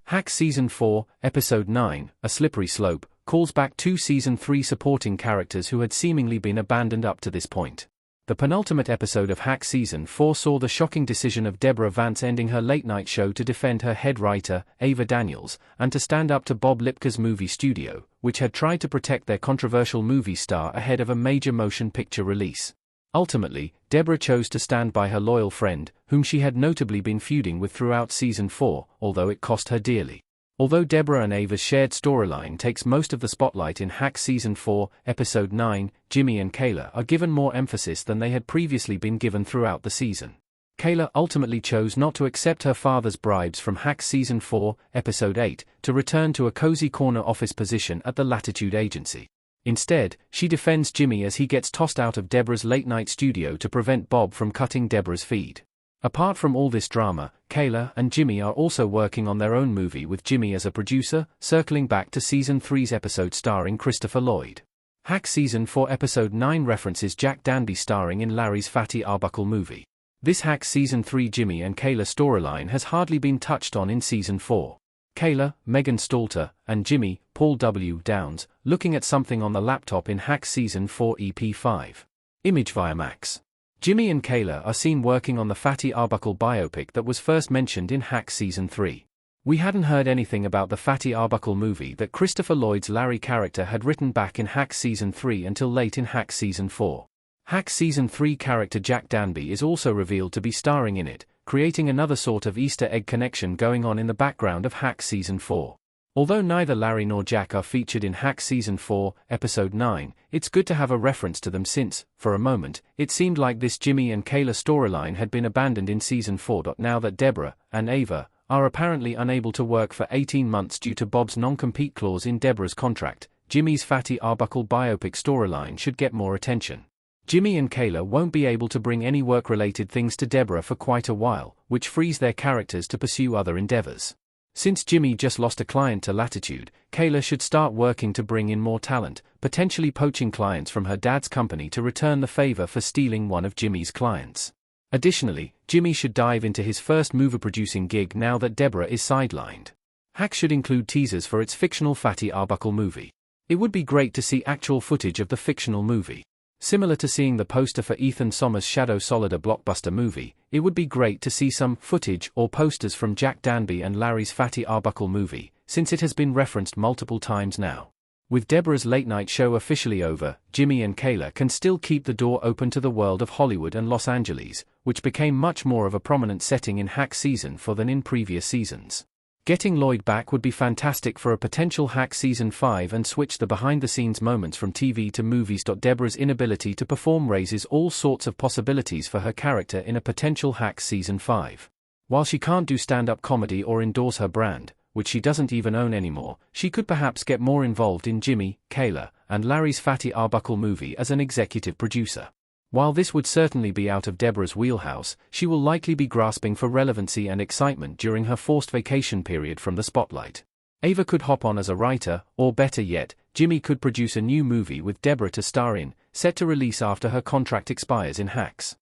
Hacks Season 4, Episode 9, A Slippery Slope, calls back 2 Season 3 supporting characters who had seemingly been abandoned up to this point. The penultimate episode of Hacks Season 4 saw the shocking decision of Deborah Vance ending her late-night show to defend her head writer, Ava Daniels, and to stand up to Bob Lipka's movie studio, which had tried to protect their controversial movie star ahead of a major motion picture release. Ultimately, Deborah chose to stand by her loyal friend, whom she had notably been feuding with throughout Season 4, although it cost her dearly. Although Deborah and Ava's shared storyline takes most of the spotlight in Hacks Season 4, Episode 9, Jimmy and Kayla are given more emphasis than they had previously been given throughout the season. Kayla ultimately chose not to accept her father's bribes from Hacks Season 4, Episode 8, to return to a cozy corner office position at the Latitude Agency. Instead, she defends Jimmy as he gets tossed out of Deborah's late-night studio to prevent Bob from cutting Deborah's feed. Apart from all this drama, Kayla and Jimmy are also working on their own movie with Jimmy as a producer, circling back to Season 3's episode starring Christopher Lloyd. Hacks Season 4 Episode 9 references Jack Danby starring in Larry's Fatty Arbuckle movie. This Hacks Season 3 Jimmy and Kayla storyline has hardly been touched on in Season 4. Kayla, Megan Stalter, and Jimmy, Paul W. Downs, looking at something on the laptop in Hacks Season 4 EP5. Image via Max. Jimmy and Kayla are seen working on the Fatty Arbuckle biopic that was first mentioned in Hacks Season 3. We hadn't heard anything about the Fatty Arbuckle movie that Christopher Lloyd's Larry character had written back in Hacks Season 3 until late in Hacks Season 4. Hacks Season 3 character Jack Danby is also revealed to be starring in it, creating another sort of Easter egg connection going on in the background of Hacks Season 4. Although neither Larry nor Jack are featured in Hacks Season 4, Episode 9, it's good to have a reference to them since, for a moment, it seemed like this Jimmy and Kayla storyline had been abandoned in Season 4. Now that Deborah and Ava are apparently unable to work for 18 months due to Bob's non-compete clause in Deborah's contract, Jimmy's Fatty Arbuckle biopic storyline should get more attention. Jimmy and Kayla won't be able to bring any work-related things to Deborah for quite a while, which frees their characters to pursue other endeavors. Since Jimmy just lost a client to Latitude, Kayla should start working to bring in more talent, potentially poaching clients from her dad's company to return the favor for stealing one of Jimmy's clients. Additionally, Jimmy should dive into his first movie-producing gig now that Deborah is sidelined. Hacks should include teasers for its fictional Fatty Arbuckle movie. It would be great to see actual footage of the fictional movie. Similar to seeing the poster for Ethan Sommer's Shadow Solider blockbuster movie, it would be great to see some footage or posters from Jack Danby and Larry's Fatty Arbuckle movie, since it has been referenced multiple times now. With Deborah's late-night show officially over, Jimmy and Kayla can still keep the door open to the world of Hollywood and Los Angeles, which became much more of a prominent setting in Hacks Season 4 than in previous seasons. Getting Lloyd back would be fantastic for a potential Hacks Season 5 and switch the behind-the-scenes moments from TV to movies. Deborah's inability to perform raises all sorts of possibilities for her character in a potential Hacks Season 5. While she can't do stand-up comedy or endorse her brand, which she doesn't even own anymore, she could perhaps get more involved in Jimmy, Kayla, and Larry's Fatty Arbuckle movie as an executive producer. While this would certainly be out of Deborah's wheelhouse, she will likely be grasping for relevancy and excitement during her forced vacation period from the spotlight. Ava could hop on as a writer, or better yet, Jimmy could produce a new movie with Deborah to star in, set to release after her contract expires in Hacks.